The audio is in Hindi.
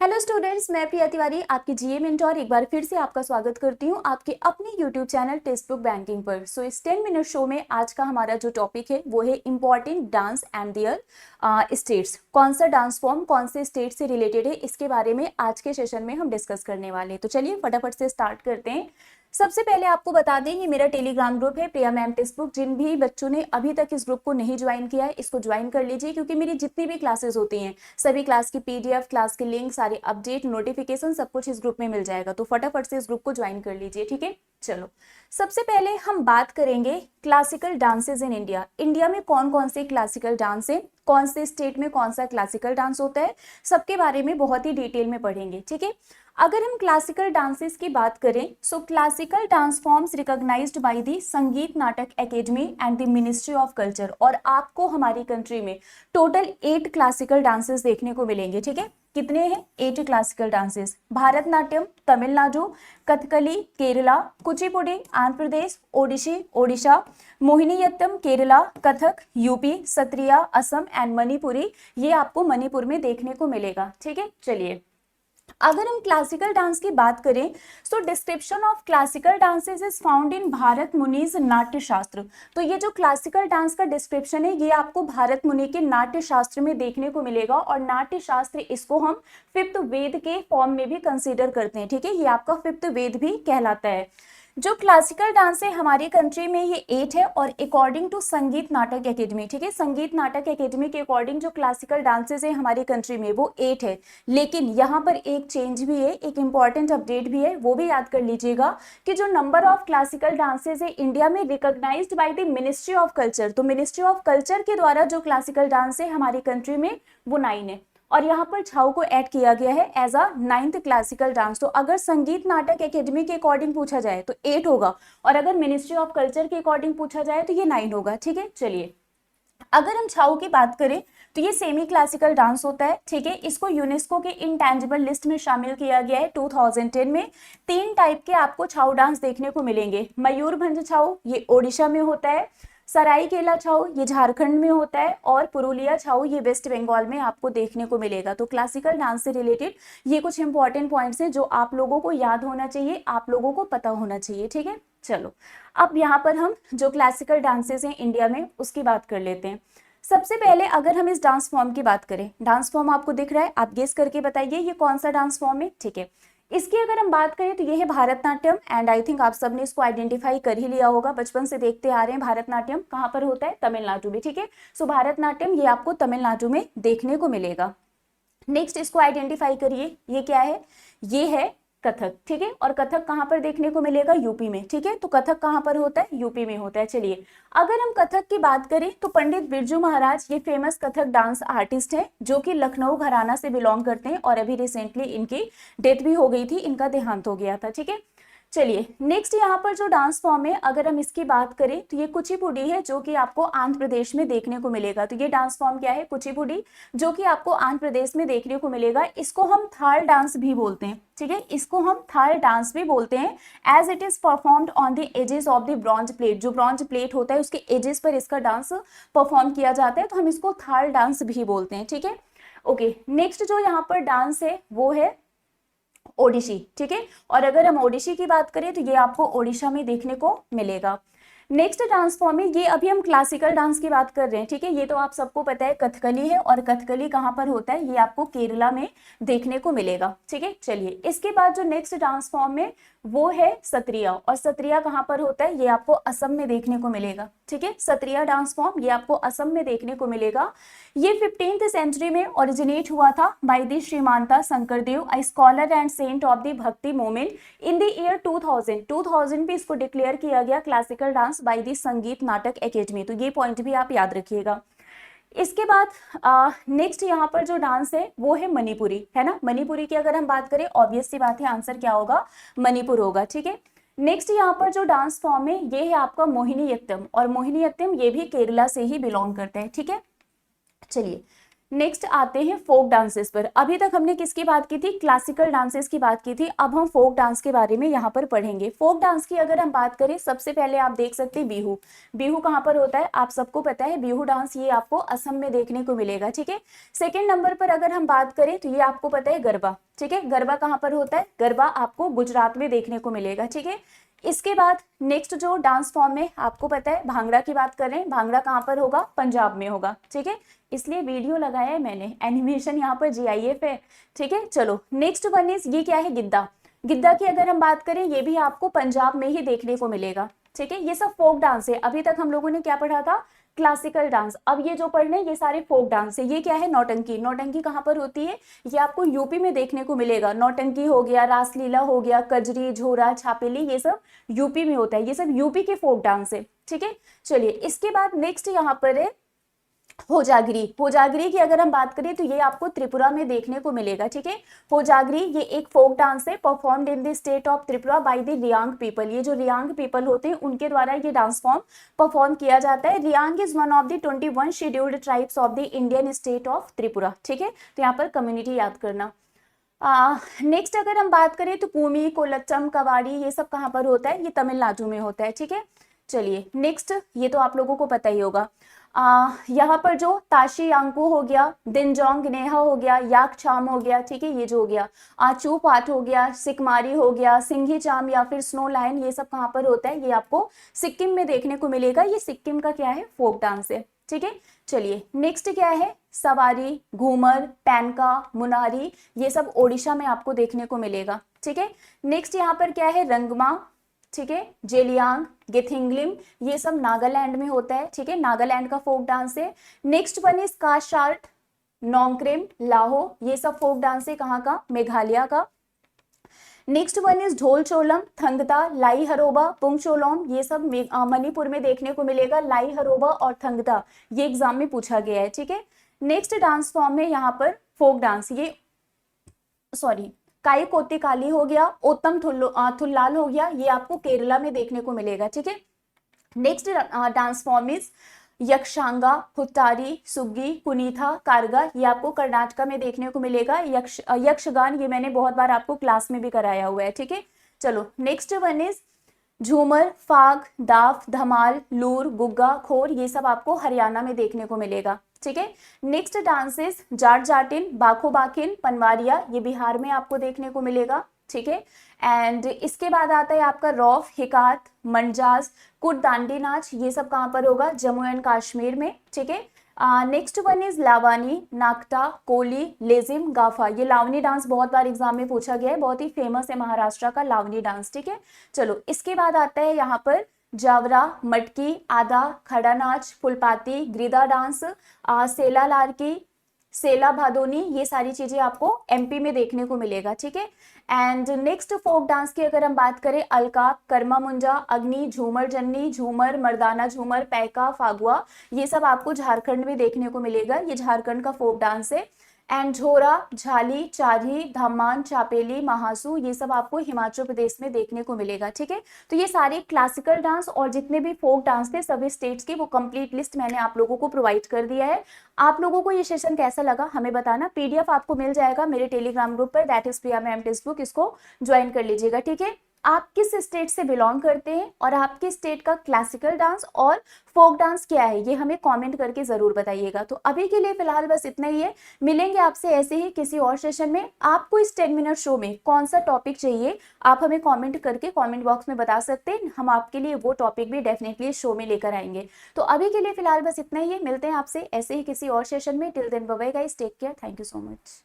हेलो स्टूडेंट्स, मैं प्रिया तिवारी आपकी जीए मेंटोर एक बार फिर से आपका स्वागत करती हूँ आपके अपने YouTube channel text book banking पर। सो इस 10 मिनट शो में आज का हमारा जो टॉपिक है वो है important dance and their states. कौन सा डांस फॉर्म कौन से स्टेट से रिलेटेड है, इसके बारे में आज के सेशन में हम डिस्कस करने वाले हैं। तो चलिए फटाफट से स्टार्ट करते हैं। सबसे पहले आपको बता दें, ये मेरा टेलीग्राम ग्रुप है प्रिया मैम टेक्स्ट बुक। जिन भी बच्चों ने अभी तक इस ग्रुप को नहीं ज्वाइन किया है, इसको ज्वाइन कर लीजिए, क्योंकि मेरी जितनी भी क्लासेस होती हैं सभी क्लास की पीडीएफ, क्लास के लिंक, सारे अपडेट, नोटिफिकेशन सब कुछ इस ग्रुप में मिल जाएगा। तो फटाफट से इस ग्रुप को ज्वाइन कर लीजिए, ठीक है। चलो, सबसे पहले हम बात करेंगे classical dances in India. India में कौन कौन से क्लासिकल डांस है, कौन से स्टेट में कौन सा क्लासिकल डांस होता है, सबके बारे में बहुत ही डिटेल में पढ़ेंगे, ठीक है। अगर हम क्लासिकल डांसेस की बात करें, so classical dance forms recognised by the Sangeet Natak academy and the ministry of culture. और आपको हमारी कंट्री में टोटल 8 क्लासिकल डांसेस देखने को मिलेंगे, ठीक है। कितने हैं? 8 classical dances. Bharatanatyam Tamil Nadu, Kathakali Kerala, Kuchipudi Andhra Pradesh, Odissi Odisha, Mohiniyattam Kerala, Kathak UP, Sattriya Assam and Manipuri ये आपको मणिपुर में देखने को मिलेगा, ठीक है। चलिए, अगर हम क्लासिकल डांस की बात करें, तो description of classical dances is found in Bharat munis नाट्य शास्त्र। तो ये जो क्लासिकल डांस का डिस्क्रिप्शन है ये आपको भारत मुनि के नाट्य शास्त्र में देखने को मिलेगा। और नाट्य शास्त्र इसको हम 5th वेद के फॉर्म में भी कंसीडर करते हैं, ठीक है। ये आपका 5th वेद भी कहलाता है। जो क्लासिकल डांस है हमारी कंट्री में ये 8 है, और अकॉर्डिंग टू संगीत नाटक एकेडमी, ठीक है, संगीत नाटक एकेडमी के अकॉर्डिंग जो क्लासिकल डांसेस है हमारी कंट्री में वो 8 है। लेकिन यहाँ पर एक चेंज भी है, एक इंपॉर्टेंट अपडेट भी है, वो भी याद कर लीजिएगा कि जो नंबर ऑफ क्लासिकल डांसेस है इंडिया में recognised by the ministry of culture, तो मिनिस्ट्री ऑफ कल्चर के द्वारा जो क्लासिकल डांस है हमारी कंट्री में वो 9 है। और यहाँ पर छाऊ को ऐड किया गया है as a 9th classical dance. तो अगर संगीत नाटक एकेडमी के अकॉर्डिंग पूछा जाए तो 8 होगा, और अगर मिनिस्ट्री ऑफ कल्चर के अकॉर्डिंग पूछा जाए तो ये 9 होगा, ठीक है। चलिए, अगर हम छाऊ की बात करें तो ये सेमी क्लासिकल डांस होता है, ठीक है। इसको यूनेस्को के इंटेंजिबल लिस्ट में शामिल किया गया है 2010 में। 3 टाइप के आपको छाऊ डांस देखने को मिलेंगे। मयूरभंज छाऊ ये ओडिशा में होता है, सरायकेला छाऊ ये झारखंड में होता है, और पुरुलिया छाऊ ये वेस्ट बंगाल में आपको देखने को मिलेगा। तो क्लासिकल डांस से रिलेटेड ये कुछ इंपॉर्टेंट पॉइंट्स हैं जो आप लोगों को याद होना चाहिए, आप लोगों को पता होना चाहिए, ठीक है। चलो, अब यहाँ पर हम जो क्लासिकल डांसेस हैं इंडिया में उसकी बात कर लेते हैं। सबसे पहले अगर हम इस डांस फॉर्म की बात करें, डांस फॉर्म आपको दिख रहा है, आप गेस करके बताइए ये कौन सा डांस फॉर्म है, ठीक है। इसकी अगर हम बात करें तो ये है भारतनाट्यम, एंड आई थिंक आप सबने इसको आइडेंटिफाई कर ही लिया होगा, बचपन से देखते आ रहे हैं। भारतनाट्यम कहाँ पर होता है? तमिलनाडु में, ठीक है। सो भारतनाट्यम ये आपको तमिलनाडु में देखने को मिलेगा। नेक्स्ट इसको आइडेंटिफाई करिए, ये क्या है? ये है कथक, ठीक है। और कथक कहाँ पर देखने को मिलेगा? यूपी में, ठीक है। तो कथक कहाँ पर होता है? यूपी में होता है। चलिए, अगर हम कथक की बात करें तो पंडित बिरजू महाराज ये फेमस कथक डांस आर्टिस्ट है, जो कि लखनऊ घराना से बिलोंग करते हैं, और अभी रिसेंटली इनकी डेथ भी हो गई थी, इनका देहांत हो गया था, ठीक है। चलिए, नेक्स्ट यहाँ पर जो डांस फॉर्म है अगर हम इसकी बात करें तो ये कुचिपुड़ी है, जो कि आपको आंध्र प्रदेश में देखने को मिलेगा। तो ये डांस फॉर्म क्या है? कुचिपुड़ी, जो कि आपको आंध्र प्रदेश में देखने को मिलेगा। इसको हम थाल डांस भी बोलते हैं, ठीक है। इसको हम थाल डांस भी बोलते हैं, as it is performed on the edges of the bronze plate. जो ब्रॉन्ज प्लेट होता है उसके एजेस पर इसका डांस परफॉर्म किया जाता है, तो हम इसको थाल डांस भी बोलते हैं, ठीक है। ओके, नेक्स्ट जो यहाँ पर डांस है वो है ओडिसी, ठीक है। और अगर हम ओडिसी की बात करें तो ये आपको ओडिशा में देखने को मिलेगा। नेक्स्ट डांस फॉर्म है, ये अभी हम क्लासिकल डांस की बात कर रहे हैं, ठीक है। ये तो आप सबको पता है कथकली है, और कथकली कहाँ पर होता है? ये आपको केरला में देखने को मिलेगा, ठीक है। चलिए, इसके बाद जो नेक्स्ट डांस फॉर्म है वो है सत्रिया, और सत्रिया कहाँ पर होता है? ये आपको असम में देखने को मिलेगा, ठीक है। सत्रिया डांस फॉर्म ये आपको असम में देखने को मिलेगा। ये 15th सेंचुरी में ओरिजिनेट हुआ था by the Srimanta Sankardev, a scholar and saint of the bhakti movement in the year 2000 पे इसको डिक्लेयर किया गया classical dance bye the Sangeet Natak academy. तो ये पॉइंट भी आप याद रखिएगा। इसके बाद नेक्स्ट यहाँ पर जो डांस है वो है मणिपुरी, है ना। मणिपुरी की अगर हम बात करें, ऑब्वियस सी बात है, आंसर क्या होगा? मणिपुर होगा, ठीक है। नेक्स्ट यहाँ पर जो डांस फॉर्म है ये है आपका मोहिनीअट्टम, और मोहिनीअट्टम ये भी केरला से ही बिलोंग करता है, ठीक है। चलिए, नेक्स्ट आते हैं फोक डांसेस पर। अभी तक हमने किसकी बात की थी? क्लासिकल डांसेस की बात की थी। अब हम फोक डांस के बारे में यहाँ पर पढ़ेंगे। फोक डांस की अगर हम बात करें, सबसे पहले आप देख सकते हैं बिहू। बिहू कहाँ पर होता है? आप सबको पता है, बिहू डांस ये आपको असम में देखने को मिलेगा, ठीक है। सेकेंड नंबर पर अगर हम बात करें तो ये आपको पता है गरबा, ठीक है। गरबा कहाँ पर होता है? गरबा आपको गुजरात में देखने को मिलेगा, ठीक है। इसके बाद नेक्स्ट जो डांस फॉर्म में आपको पता है भांगड़ा की बात करें, भांगड़ा कहाँ पर होगा? पंजाब में होगा, ठीक है। इसलिए वीडियो लगाया है मैंने, एनिमेशन यहाँ पर GIF है, ठीक है। चलो नेक्स्ट वन इज, ये क्या है? गिद्दा। गिद्दा की अगर हम बात करें, ये भी आपको पंजाब में ही देखने को मिलेगा, ठीक है। ये सब फोक डांस है। अभी तक हम लोगों ने क्या पढ़ा था? Classical dance. अब ये जो पढ़ने ये सारे फोक डांस है। ये क्या है? नौटंकी। नौटंकी कहाँ पर होती है? ये आपको यूपी में देखने को मिलेगा। नौटंकी हो गया, रासलीला हो गया, कजरी, झोरा, छापेली, ये सब यूपी में होता है। ये सब यूपी के फोक डांस है, ठीक है। चलिए इसके बाद नेक्स्ट यहाँ पर है होजागिरी। होजागिरी की अगर हम बात करें तो ये आपको त्रिपुरा में देखने को मिलेगा, ठीक है। होजागिरी ये एक फोक डांस है performed in the state of Tripura by the Reang people. ये जो रियांग पीपल होते हैं उनके द्वारा ये डांस फॉर्म परफॉर्म किया जाता है। Reang is one of the 21 scheduled tribes of the Indian state of Tripura, ठीक है। तो यहाँ पर कम्युनिटी याद करना। नेक्स्ट अगर हम बात करें तो पूमी, कोलच्चम, कवाड़ी, ये सब कहाँ पर होता है? ये तमिलनाडु में होता है, ठीक है। चलिए नेक्स्ट, ये तो आप लोगों को पता ही होगा। यहाँ पर जो ताशी यांकू हो गया, दिनजोंग नेहा हो गया, याक चाम हो गया, ठीक है। ये जो हो गया आचू पाट हो गया, सिकमारी हो गया, सिंघी चाम या फिर स्नो लाइन, ये सब कहाँ पर होता है? ये आपको सिक्किम में देखने को मिलेगा। ये सिक्किम का क्या है? फोक डांस है, ठीक है। चलिए नेक्स्ट क्या है? सवारी, घूमर, पैनका, मुनारी, ये सब ओडिशा में आपको देखने को मिलेगा, ठीक है। नेक्स्ट यहाँ पर क्या है? रंगमा, ठीक है। जेलियांग, गेथिंगलिम, ये सब नागालैंड में होता है, ठीक है। नागालैंड का फोक डांस है। नेक्स्ट वन इज काशार्ट, नोंगक्रेम, लाहो, ये सब फोक डांस है। कहाँ का? मेघालय का। नेक्स्ट वन इज ढोल चोलम, थंगता, लाई हरोबा, पुंगचोलोम, ये सब मणिपुर में देखने को मिलेगा। लाई हरोबा और थंगता ये एग्जाम में पूछा गया है, ठीक है। नेक्स्ट डांस फॉर्म है यहाँ पर फोक डांस, ये सॉरी काई कोती काली हो गया, ओतम थुल्लाल हो गया, ये आपको केरला में देखने को मिलेगा, ठीक है। नेक्स्ट डांस फॉर्म इज यक्षांगा, हुट्टारी, सुग्गी, कुनीथा, कारगा, ये आपको कर्नाटका में देखने को मिलेगा। यक्षगान ये मैंने बहुत बार आपको क्लास में भी कराया हुआ है, ठीक है। चलो नेक्स्ट वन इज झूमर, फाग, दाफ, धमाल, लूर, गुग्गा, खोर, ये सब आपको हरियाणा में देखने को मिलेगा, ठीक है। नेक्स्ट डांसेस जाट जाटिन, बाखो बाखिन, पनवारिया, ये बिहार में आपको देखने को मिलेगा, ठीक है। एंड इसके बाद आता है आपका रौफ, हिकात, मंजाज, कुट दांडी नाच, ये सब कहाँ पर होगा? जम्मू एंड कश्मीर में, ठीक है। Next one is Lavani, Nakata, Koli, Lezim, Gafa, ये लावनी डांस बहुत बार एग्जाम में पूछा गया है, बहुत ही फेमस है महाराष्ट्र का लावनी डांस, ठीक है। चलो इसके बाद आता है यहाँ पर जावरा, मटकी, आधा, खड़ा नाच, फुलपाती, ग्रीदा डांस, सेला लारकी, सेला भादोनी, ये सारी चीजें आपको MP में देखने को मिलेगा, ठीक है। एंड नेक्स्ट फोक डांस की अगर हम बात करें, अलका, कर्मा मुंजा, अग्नि, झूमर जन्नी, झूमर, मर्दाना झूमर, पैका, फागुआ, ये सब आपको झारखंड में देखने को मिलेगा। ये झारखंड का फोक डांस है। एंड झोरा, झाली, चारी, धम्मान, चापेली, महासू, ये सब आपको हिमाचल प्रदेश में देखने को मिलेगा, ठीक है। तो ये सारे क्लासिकल डांस और जितने भी फोक डांस थे सभी स्टेट्स की वो कंप्लीट लिस्ट मैंने आप लोगों को प्रोवाइड कर दिया है। आप लोगों को ये सेशन कैसा लगा हमें बताना। PDF आपको मिल जाएगा मेरे टेलीग्राम ग्रुप पर, that is Priya ma'am text book, इसको ज्वाइन कर लीजिएगा, ठीक है। आप किस स्टेट से बिलोंग करते हैं और आपके स्टेट का क्लासिकल डांस और फोक डांस क्या है ये हमें कमेंट करके जरूर बताइएगा। तो अभी के लिए फिलहाल बस इतना ही है, मिलेंगे आपसे ऐसे ही किसी और सेशन में। आपको इस 10 मिनट शो में कौन सा टॉपिक चाहिए आप हमें कमेंट करके कमेंट बॉक्स में बता सकते हैं, हम आपके लिए वो टॉपिक भी डेफिनेटली शो में लेकर आएंगे। तो अभी के लिए फिलहाल बस इतना ही है, मिलते हैं आपसे ऐसे ही किसी और सेशन में। Till then bye bye guys, take care, thank you so much.